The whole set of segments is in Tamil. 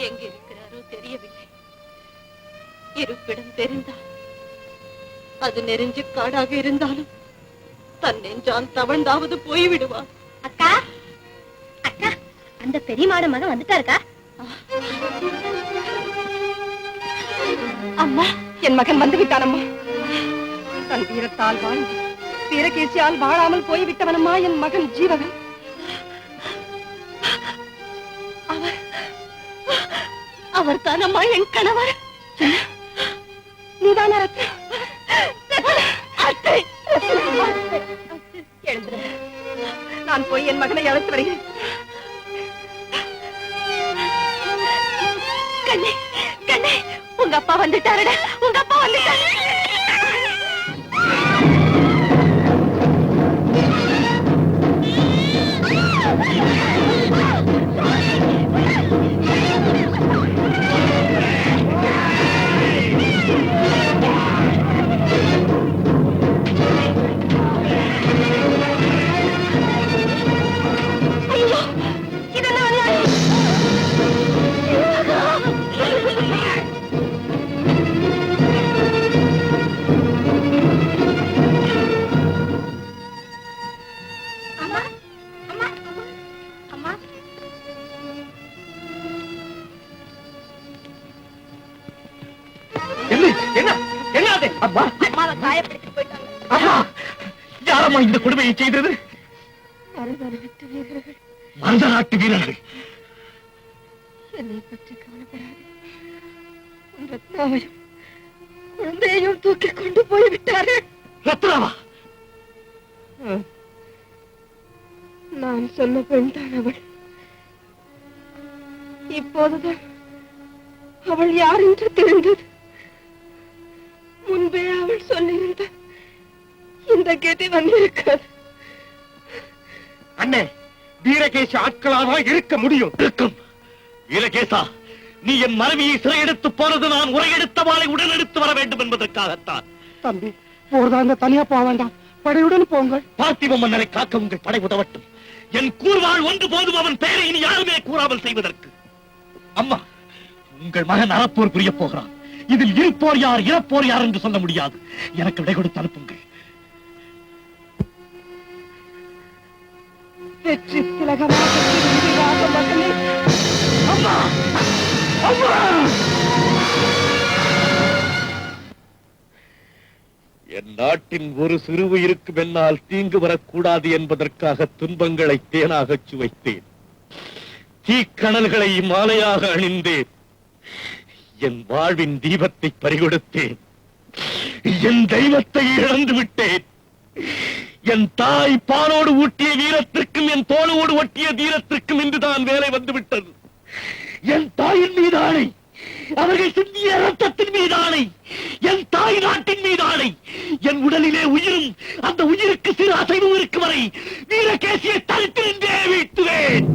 எங்கிருக்கிறாரோ தெரியவில்லை. இருப்பிடம் தெரிந்தால் அது நெருஞ்சு காடாக இருந்தாலும் தன் நெஞ்சான் தவழ்ந்தாவது போய்விடுவார். அக்கா அக்கா, அந்த பெரியமாட மகன் வந்துட்டாருக்கா? அம்மா, என் மகன் வந்து விட்டானம்மா. தன் வீரத்தால் வாழ்ந்து வீரகேசியால் வாழாமல் போய்விட்டவனம்மா என் மகன் ஜீவகன். அவர் தானம்மா என் கணவர். நீதான எழுந்திரு. நான் போய் என் மகனை அழைத்து வருகிறேன். கண்ணே கண்ணே, உங்க அப்பா வந்துட்டாருடா, உங்க அப்பா வந்துட்டாரு. யாரம்மா இந்த கொடுமையை செய்தது? மருத நாட்டு வீரர்கள். என்னை பற்றி கவலைப்படாது, ரத்னாவையும் குழந்தையையும் தூக்கி கொண்டு போய்விட்டார்கள். ரத்னாவா? நான் சொன்ன பெண் தான் அவள். இப்போதுதான் அவள் யார் என்று தெரிந்தது. முன்பே அவள் சொல்லியிருந்த இந்த கதி வந்திருக்காது. அண்ணே, வீரகேச ஆட்களாக இருக்க முடியும். இருக்கும். வீரகேசா, நீ என் மனைவியை சிறையெடுத்து போனது நான் உரையெடுத்த வாளை உடன் எடுத்து வர வேண்டும் என்பதற்காகத்தான். தம்பி, போர்தாங்க தனியா போக வேண்டாம், படையுடன் போங்கள். பார்த்திப மன்னரை காக்க உங்கள் படை உதவட்டும். என் கூர்வாள் ஒன்று போதும் அவன் பெயரை இனி யாருமே கூறாமல் செய்வதற்கு. அம்மா, உங்கள் மகன் அறப்போர் புரிய போகிறான். இதில் இருப்போர் யார் இறப்போர் யார் என்று சொல்ல முடியாது. எனக்கு விடை கொடுத்து அனுப்புங்கள். வெற்றி திலகமாக மகனே. அம்மா, அம்மா! என் நாட்டின் ஒரு சிறு உயிருக்கு என்னால் தீங்கு வரக்கூடாது என்பதற்காக துன்பங்களை தேனாக சுவைத்தேன். தீக்கணல்களை மாலையாக அணிந்தேன். என் வாழ்வின் தீபத்தை பறிகொடுத்தேன். என் தெய்வத்தை இழந்து விட்டேன். என் தாய் பாலோடு ஊட்டிய வீரத்திற்கும் என் தோளோடு ஒட்டிய தீரத்திற்கும் இன்றுதான் வேலை வந்துவிட்டது. என் தாயின் மீதானை, அவர்கள் சிந்திய ரத்தத்தின் மீதானை, என் தாய் நாட்டின் மீதானை, என் உடலிலே உயிரும் அந்த உயிருக்கு சிறு அசைவும் இருக்கும் வரை வீரகேசியை தடுத்து நின்றே வீழ்த்துவேன்.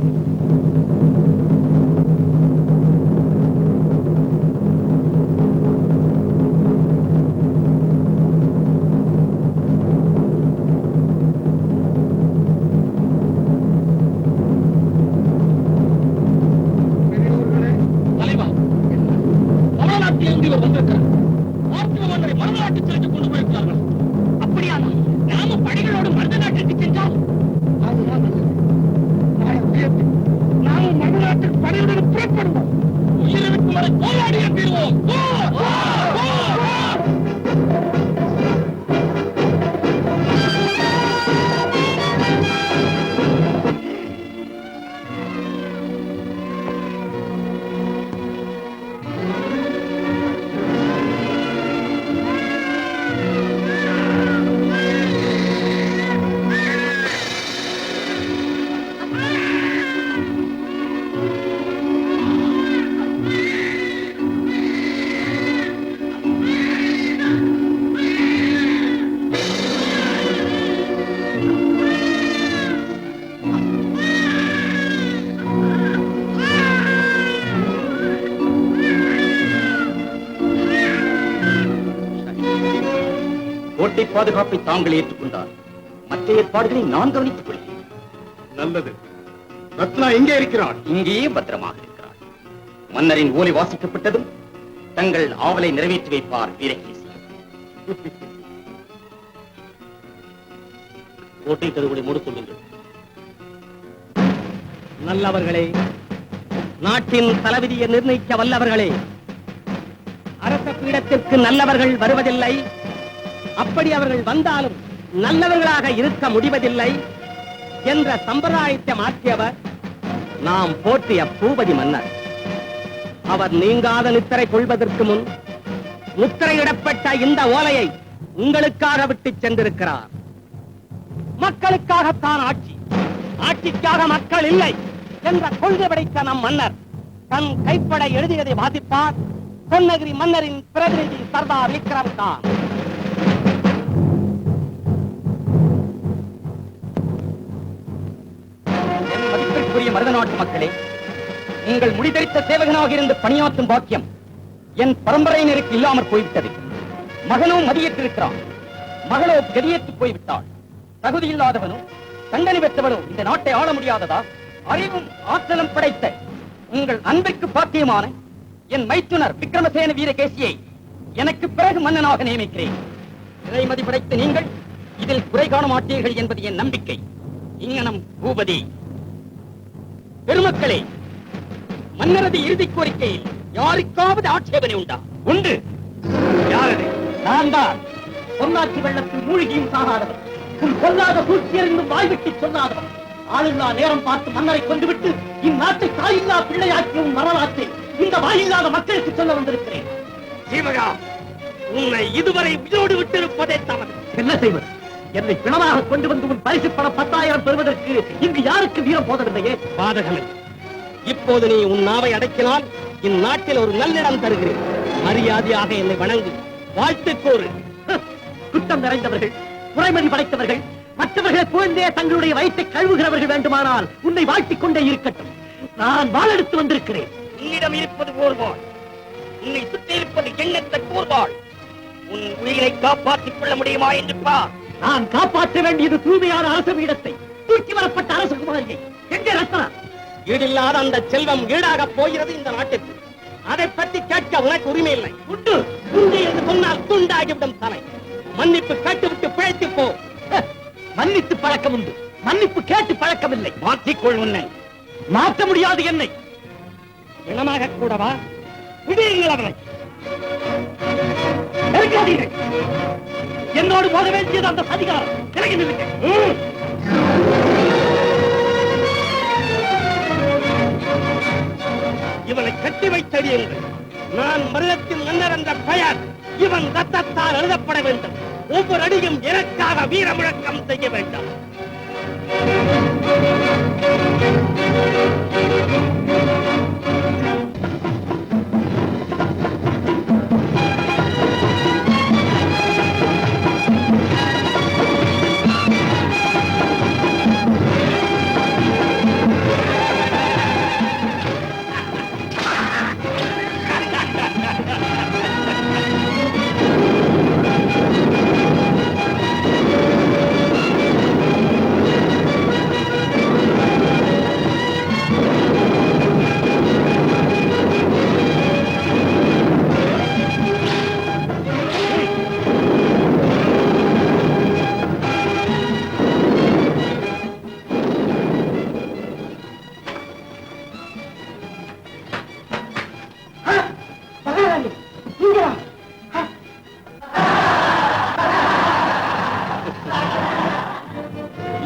பாதுகாப்பை தாங்கள் ஏற்றுக்கொண்டார். மற்ற ஏற்பாடுகளை நான் கவனித்துக் கொள்கிறேன். நல்லது. ரத்னா எங்கே இருக்கிறாள்? இங்கேயே பத்திரமாக இருக்கிறாள். மன்னரின் ஓலை வாசிக்கப்பட்டதும் தங்கள் ஆவலை நிறைவேற்றி வைப்பார் வீரகேசி. கோட்டை கருவடை மூட சொல்லுங்கள். நல்லவர்களே, நாட்டின் தலைவிதியை நிர்ணயிக்க வல்லவர்களே, அரச பீடத்திற்கு நல்லவர்கள் வருவதில்லை. அப்படி அவர்கள் வந்தாலும் நல்லவர்களாக இருக்க முடிவதில்லை என்ற சம்பிரதாயத்தை மாற்றியவர் நாம் போற்றிய பூபதி மன்னர். அவர் நீங்காத நித்திரை கொள்வதற்கு முன் முத்திரையிடப்பட்ட இந்த ஓலையை உங்களுக்காக விட்டு சென்றிருக்கிறார். மக்களுக்காகத்தான் ஆட்சி, ஆட்சிக்காக மக்கள் இல்லை என்ற கொள்கை படைத்த நம் மன்னர் தன் கைப்பட எழுதியதை வாசிப்பார் பொன்னகிரி மன்னரின் பிரதிநிதி சர்தார் விக்ரம் கான். என் மதிப்பிற்குரிய மருத நாட்டு மக்களே, நீங்கள் முடிதரித்த சேவகனாக இருந்து பணியாற்றும் பாக்கியம் என் பரம்பரையினருக்கு இல்லாமற் போய்விட்டது. மகனோ மதியேற்றிருக்கிறான், மகளோ கதியேற்றி போய்விட்டாள். தகுதியில்லாதவனோ தண்டனை பெற்றவனோ இந்த நாட்டை ஆள முடியாததா? அறிவும் ஆற்றலும் படைத்த உங்கள் அன்பிற்கு பாக்கியமான என் மைத்துனர் விக்ரமசேன வீரகேசியை எனக்கு பிறகு மன்னனாக நியமிக்கிறேன். இறைமதி படைத்த நீங்கள் இதில் குறை காண மாட்டீர்கள் என்பது என் நம்பிக்கை. இங்கனம் பூபதி. பெருமக்களே, மன்னரது இறுதி கோரிக்கையில் யாருக்காவது ஆட்சேபனை உண்டா? உண்டு. யாரது? நான் தான். பொன்னாட்சி வெள்ளத்தில் மூழ்கியும் சாகாதவன், பொல்லாத சூழ்ச்சியறிந்தும் வாய்விட்டு சொல்லாதவன், ஆளில்லா நேரம் பார்த்து மன்னரை கொண்டுவிட்டு இந்நாட்டை தாயில்லா பிள்ளையாக்கியும் வரலாற்றை இந்த வாயில்லாத மக்களுக்கு சொல்ல வந்திருக்கிறேன். சீவகா, உன்னை இதுவரை உயிரோடு விட்டிருப்பதே தவறு. என்ன செய்வது? என்னை பிணமாக கொண்டு வந்து உன் பரிசு பணம் 10,000 பெறுவதற்கு இங்கு யாருக்கு வீரம் போதவில்லையே? பாதகமே, இப்போது நீ உன் நாவை அடக்கினால் இந்நாட்டில் ஒரு நல்லிடம் தருகிறேன். மரியாதையாக என்னை வணங்கு, வாழ்த்து கூறு. குற்றம் நிறைந்தவர்கள், குறைமதி படைத்தவர்கள், மற்றவர்களை புகழ்ந்தே தங்களுடைய வயிற்றை கழுவுகிறவர்கள் வேண்டுமானால் உன்னை வாழ்த்திக் கொண்டே இருக்கட்டும். நான் வாழெடுத்து வந்திருக்கிறேன். உன்னிடம் இருப்பது போர்வாள், உன்னை சுற்றி இருப்பது எண்ணற்ற போர்வாள். உன் உயிரை காப்பாற்றிக் கொள்ள முடியுமா என்று பார். நான் காப்பாற்ற வேண்டியது தூய்மையான அரச பீடத்தை, தூக்கி வரப்பட்ட அரசகுமாரியை. எங்கே ரத்னா? ஈடில்லாத அந்த செல்வம் ஈடாக போகிறது இந்த நாட்டுக்கு. அதை பற்றி கேட்க உனக்கு உரிமை இல்லை. உண்டு உண்டு என்று சொன்னால் துண்டாகிவிடும் தலை. மன்னிப்பு கேட்டுவிட்டு பிழைத்து போ. மன்னித்து பழக்கம் உண்டு, மன்னிப்பு கேட்டு பழக்கமில்லை. மாற்றிக்கொள் உன்னை. மாற்ற முடியாது என்னை. இனமாக கூடவா? விடுங்கள் அவனை. நெருங்காதீர்கள். என்னோடு போக வேண்டியது அந்த அதிகாரம். விலகி நில்லுங்கள். இவனை கட்டி வைத்தடியுங்கள். நான் மருதத்தின் மன்னர் என்ற பெயர் இவன் ரத்தத்தால் எழுதப்பட வேண்டும். ஒவ்வொரு அடியும் எனக்காக வீர முழக்கம் செய்ய வேண்டும்.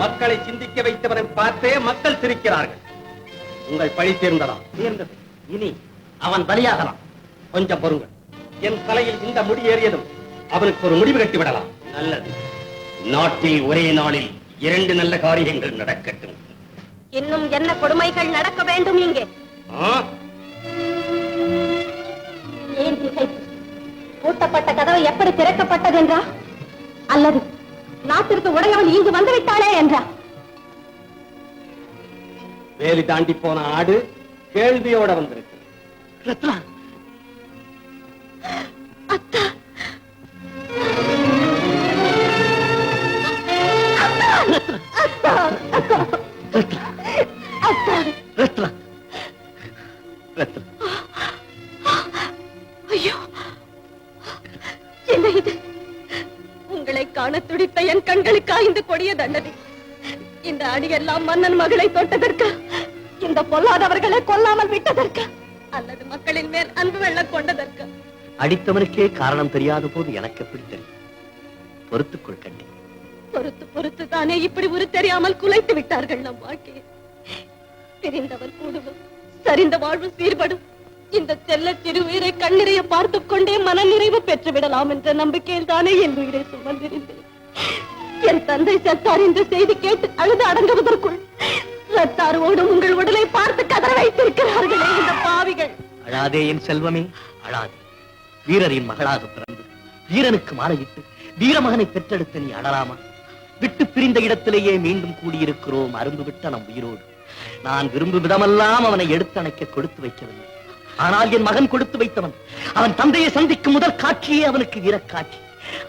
மக்களை சிந்திக்க வைத்தவரை பார்த்தே மக்கள் சிரிக்கிறார்கள். உங்கள் பழி தீர்ந்ததா? தீர்ந்தது. இனி அவன் பலியாகலாம். கொஞ்சம் பொறுங்கள். என் தலையில் இந்த முடி ஏறியதும் அவனுக்கு ஒரு முடிவு கட்டி விடலாம். நல்லது. நாட்டில் ஒரே நாளில் 2 நல்ல காரியங்கள் நடக்கட்டும். இன்னும் என்ன கொடுமைகள் நடக்க வேண்டும் இங்கே? ஏன் திகைப்பு? பூட்டப்பட்ட கதவு எப்படி திறக்கப்பட்டது என்றா, அல்லது நாட்டிற்கு உடையவன் இங்கு வந்து விட்டானே என்றா? வேலி தாண்டி போன ஆடு கேள்வியோட வந்திருக்கு. ரத்னா, அத்தா, அத்தா, அத்தா, அத்தா, ரத்னா, ரத்னா, ஐயோ, என்ன இது? உங்களை காண துடித்த என் கண்களுக்கா இந்த கொடிய தண்டனை? இந்த அடியெல்லாம் மன்னன் மகளை தொட்டதற்கு, இந்த பொல்லாதவர்களை கொல்லாமல் விட்டதற்கு, அல்லது மக்களின் மேல் அன்பு வெள்ளம் கொண்டதற்கு? அடித்தவனுக்கே காரணம் தெரியாத போது எனக்கு எப்படி தெரியும்? பொறுத்துக்கொள் கண்ணே. பொறுத்து பொறுத்து தானே இப்படி ஒரு தெரியாமல் குலைத்து விட்டார்கள் நம் வாழ்க்கையை. பிரிந்தவர் கூடுவோம், சரிந்த வாழ்வு சீர்படும். இந்த செல்ல சிறு உயிரை கண்ணிறைய பார்த்துக் கொண்டே மன நிறைவு பெற்று விடலாம் என்ற நம்பிக்கையில் தானே என் உயிரை சுமந்திருந்தேன். என் தந்தை செத்தார் என்ற செய்தி கேட்டு அழுது அடங்குவதற்குள் ரத்தாரோடும் உங்கள் உடலை பார்த்து கதற வைத்திருக்கிறார்களே இந்த பாவிகள். அழாதே என் செல்வமே, அழாதே. வீரரின் மகளாக பிறந்து வீரனுக்கு மாலையிட்டு வீரமகனை பெற்றெடுத்த நீ அழலாமா? விட்டு பிரிந்த இடத்திலேயே மீண்டும் கூடியிருக்கிறோம் அரும்பு விட்ட நம் உயிரோடு. நான் விரும்பும் விதமெல்லாம் அவனை எடுத்தணைக்க கொடுத்து வைக்கவில்லை. ஆனால் என் மகன் கொடுத்து வைத்தவன். அவன் தந்தையை சந்திக்கும் முதல் காட்சியே அவனுக்கு வீரக்காட்சி.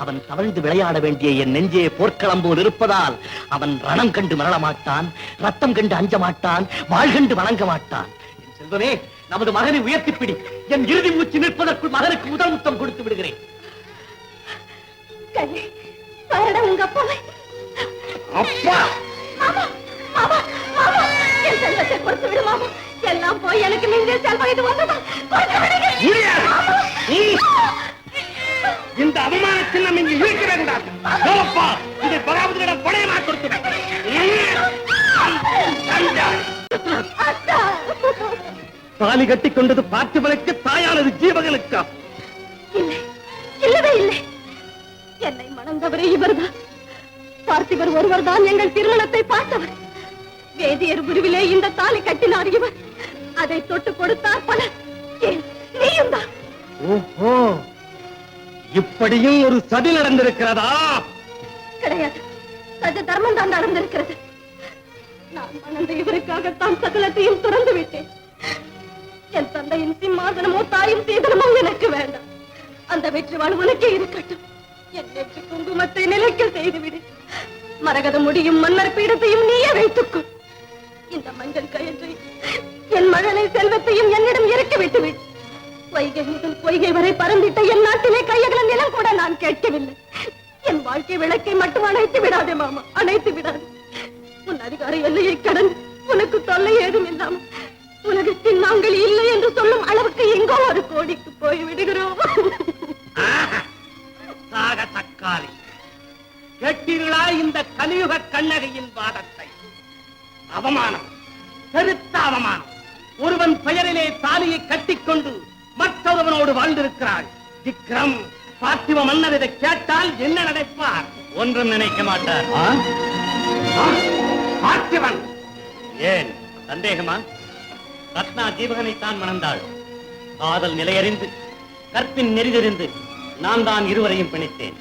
அவன் தவழ்ந்து விளையாட வேண்டிய என் நெஞ்சே போர்க்களம் போல் இருப்பதால் அவன் ரணம் கண்டு மரண மாட்டான், ரத்தம் கண்டு அஞ்ச மாட்டான், வாழ் கண்டு வணங்க மாட்டான். என் செல்வமே, நமது மகனை உயர்த்திப்பிடி. என் இறுதி மூச்சு நிற்பதற்குள் மகனுக்கு முதல் முத்தம் கொடுத்து விடுகிறேன். கண்ணே, பாருடா உங்க அப்பாவை. அப்பா, மாமா, மாமா, மாமா, என் செல்வத்தை கொடுத்து விடு மாமா. எல்லாம் போய் எனக்கு நீங்க செல்வம் இது வந்ததா? கொடுத்து விடுங்க. இந்த அவமானத்தில் நம்ம இங்கு இருக்க வேண்டாம். இதை பராமரிடம் படையமா கொடுத்து அத்தா, தாலி கட்டி கொண்டது பார்த்திபனுக்கு, தாயானது ஜீவகனுக்கா? இல்லை, இல்லவே இல்லை. என்னை மணந்தவரே இவர்தான். பார்த்திபர் ஒருவர் தான் எங்கள் திருமணத்தை பார்த்தவர். வேதியர் குருவிலே இந்த தாலி கட்டினார் இவர். அதை தொட்டு கொடுத்தார் பலர். நீயும் தான். ஓஹோ, இப்படியும் ஒரு சதி நடந்திருக்கிறதா? கிடையாது, சதி தர்மம் தான் நடந்திருக்கிறது. நான் மணந்த இவருக்காகத்தான் சகலத்தையும் துறந்து விட்டேன். என் தந்தையின் சிம்மாசனமோ தாயும் சீதனமோ எனக்கு வேண்டாம். அந்த வெற்றி வாழ் உனக்கே இருக்கட்டும். என் வெற்றி குங்குமத்தை நிலைக்க செய்துவிடு. மரகத முடியும் மன்னர் பீடத்தையும் நீயே வைத்துக்கொள். இந்த மஞ்சள் கயிற்றை, என் மகனை செல்வத்தையும் என்னிடம் இறக்கி விட்டுவிடு. வைகை முதல் பொய்கை வரை பறந்திட்ட என் நாட்டிலே கையகல நிலம் கூட நான் கேட்கவில்லை. என் வாழ்க்கை விளக்கை மட்டும் அணைத்து விடாதே மாமா, அணைத்து விடாதே. உன் அதிகார எல்லையை கடந்து உனக்கு தொல்லை ஏதும் இல்லாமல் உலகத்தில் நாங்கள் இல்லை என்று சொல்லும் அளவுக்கு எங்கோ ஒரு கோடிக்கு போய் விடுகிறோம். தக்காளி கேட்டீர்களா இந்த கலியுக கண்ணகையின் வாதத்தை? அவமானம், பெருத்த அவமானம். ஒருவன் பெயரிலே தாலியை கட்டிக்கொண்டு மற்றொருவனோடு வாழ்ந்திருக்கிறாள். விக்ரம், பார்த்திவ மன்னர் இதை கேட்டால் என்ன நினைப்பார்? ஒன்றும் நினைக்க மாட்டார். பார்த்திவன் ஏன் சந்தேகமா? ரத்னா ஜீவகனைத்தான் மணந்தாள். காதல் நிலையறிந்து கற்பின் நெறிதறிந்து நான் தான் இருவரையும் பிணைத்தேன்.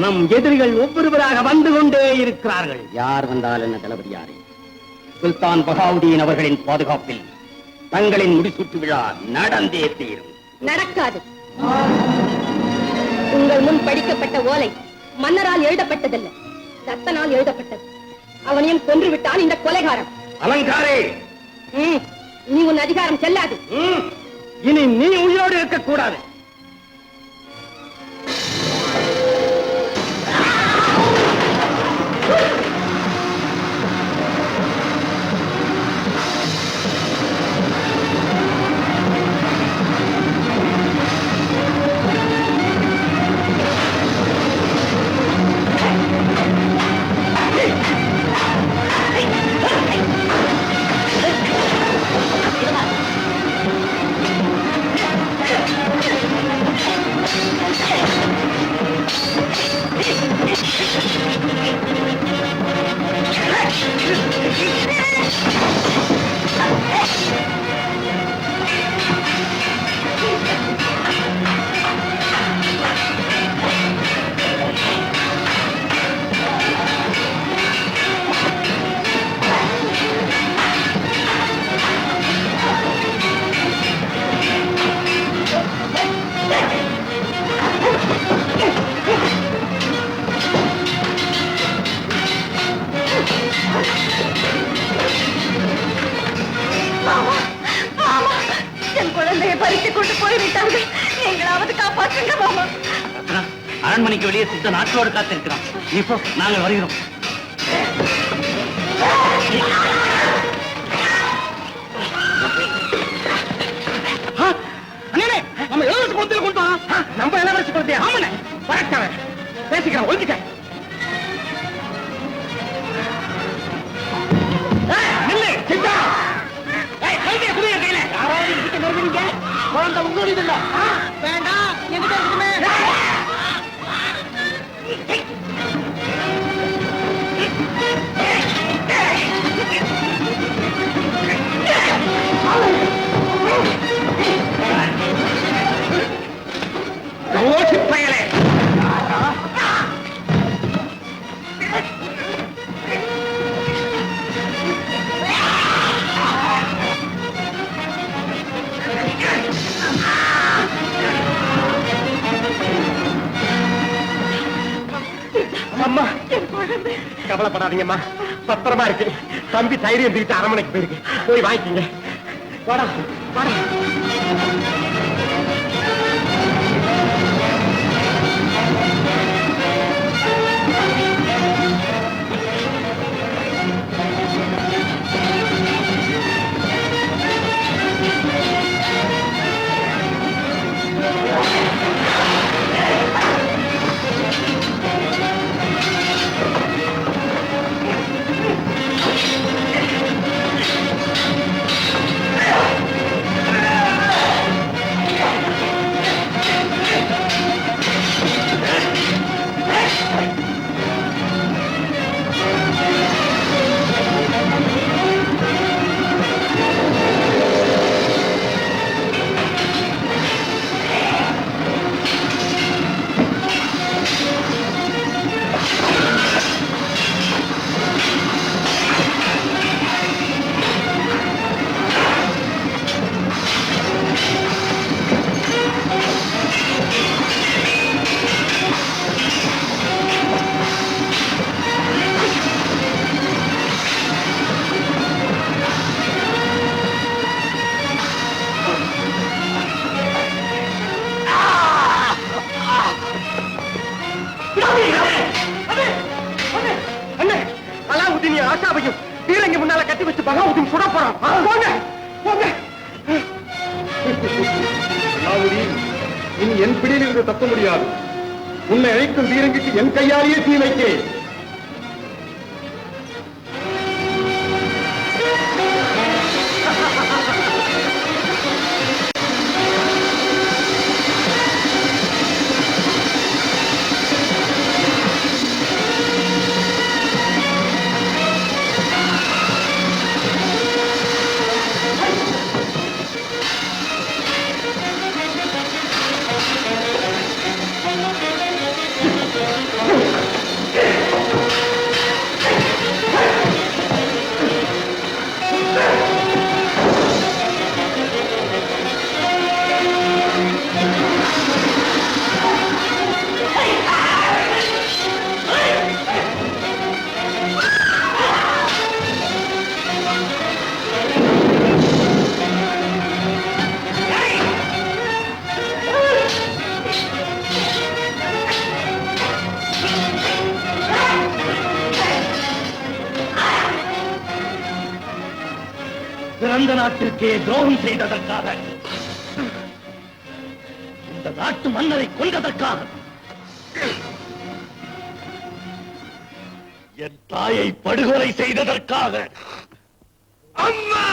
நம் எதிரிகள் ஒவ்வொருவராக வந்து கொண்டே இருக்கிறார்கள். யார் வந்தால் என்ன தளபதியாரே? சுல்தான் பகாவுதீன் அவர்களின் பாதுகாப்பில் தங்களின் முடிசூட்டு விழா நடந்தே தீரும். நடக்காது. உங்கள் முன் படிக்கப்பட்ட ஓலை மன்னரால் எழுதப்பட்டதல்ல, ரத்தனால் எழுதப்பட்டது. அவனையும் கொன்று விட்டான் இந்த கொலைகாரன். அலங்காரே, நீ உன் அதிகாரம் செல்லாது. இனி நீ உயிரோடு இருக்கக்கூடாது. கொண்டு போய்விட்டார்கள். நீங்களாவது காப்பாற்றுங்க மாமா. அரண்மனைக்கு வெளியே சித்த நாட்டோடு காத்திருக்கிறான். இப்போ நாங்கள் வருகிறோம். நம்ம இளவரசி குளத்தில் கொண்டு வா. நம்ம இளவரசி குளத்தையா? ஆமாண்ணே. வரட்டாவே பேசிக்கிறேன். ஒழுங்கிட்ட நில்லு சித்தா. கையில குதிரை கையில யாராவது கிட்ட நெருங்குறீங்க. குழந்தை உங்களுடைய இல்ல. வேண்டாம், என்கிட்ட இருக்குமே. ரோஷி பயலே. அம்மா, கவலைப்படாதீங்கம்மா, பத்திரமா இருக்கு. தம்பி தைரியம் திருட்டு அரண்மனைக்கு போயிருக்கு. போய் வாங்கிக்கீங்க. வாடா வாடா. ஆஷாவையும் பீரங்கி முன்னால கட்டி வச்சு பகாவுதீன் சுட போறான். போங்க போங்க. இனி என் பிடியில் இருந்து தப்ப முடியாது. உன்னை அழைக்கும் பீரங்கிக்கு என் கையாலேயே தீ வைக்கிறேன். பிறந்த நாட்டிற்கே துரோகம் செய்ததற்காக, இந்த நாட்டு மன்னரை கொன்றதற்காக, என் தாயை படுகொலை செய்ததற்காக, அம்மா!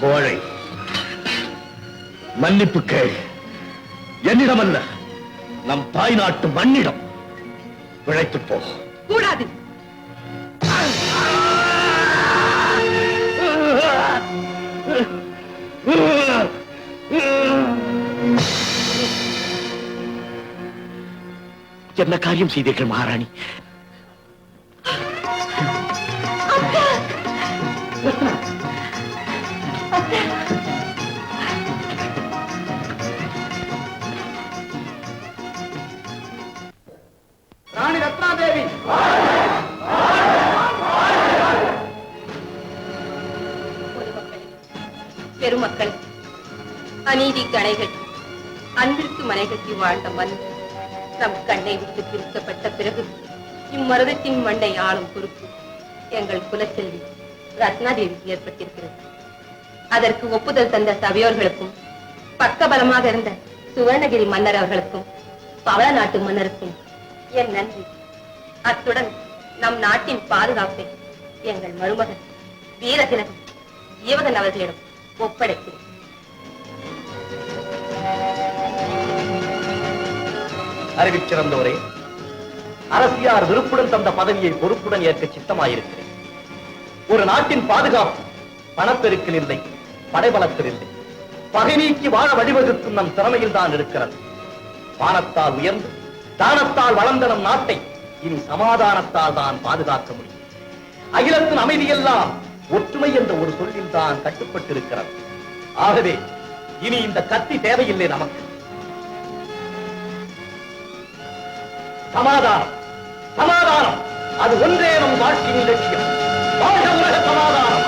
கோழை, மன்னிப்பு கேள். என்னிடமல்ல, நம் தாய் நாட்டு மண்ணிடம். பிழைத்துப் போ. கூடாது. என்ன காரியம் செய்தீர்கள் மகாராணி? மக்கள் அநீதிக்கு அணை கட்டி அன்பிற்கு மனை கட்டி வாழ்ந்த மண் நம் கண்ணை விட்டு பிரிக்கப்பட்ட பிறகு இம்மருதத்தின் மண்டை ஆளும் பொறுப்பு எங்கள் குலச்செல்வி ரத்னாதேவிக்கு ஏற்பட்டிருக்கிறது. அதற்கு ஒப்புதல் தந்த சபையோர்களுக்கும் பக்கபலமாக இருந்த சுவர்ணகிரி மன்னர் அவர்களுக்கும் பவள நாட்டு மன்னருக்கும் என் நன்றி. அத்துடன் நம் நாட்டின் பாதுகாப்பை எங்கள் மருமகன் வீரதிலகம் ஜீவகன் அவர்களிடம் ஒப்படைக்கிறேன். அறிவிச்சிறந்தவரே, அரசியார் விருப்புடன் தந்த பதவியை பொறுப்புடன் ஏற்க சித்தமாயிருக்கிறேன். ஒரு நாட்டின் பாதுகாப்பு பணப்பெருக்கில் இல்லை, படைபலத்தில் இல்லை. பகை நீக்கி வாழ வழிவகுக்கும் நம் திறமையில் தான் இருக்கிறது. வானத்தால் உயர்ந்து தானத்தால் வளர்ந்த நம் நாட்டை இனி சமாதானத்தால் தான் பாதுகாக்க முடியும். அகிலத்தின் அமைதியெல்லாம் ஒற்றுமை என்ற ஒரு சொல்லில் தான் கட்டுப்பட்டிருக்கிறது. ஆகவே இனி இந்த கத்தி தேவையில்லை நமக்கு. சமாதானம், சமாதானம், அது ஒன்றே நம் வாழ்க்கையின் லட்சியம். வாழ்க உலக சமாதானம்.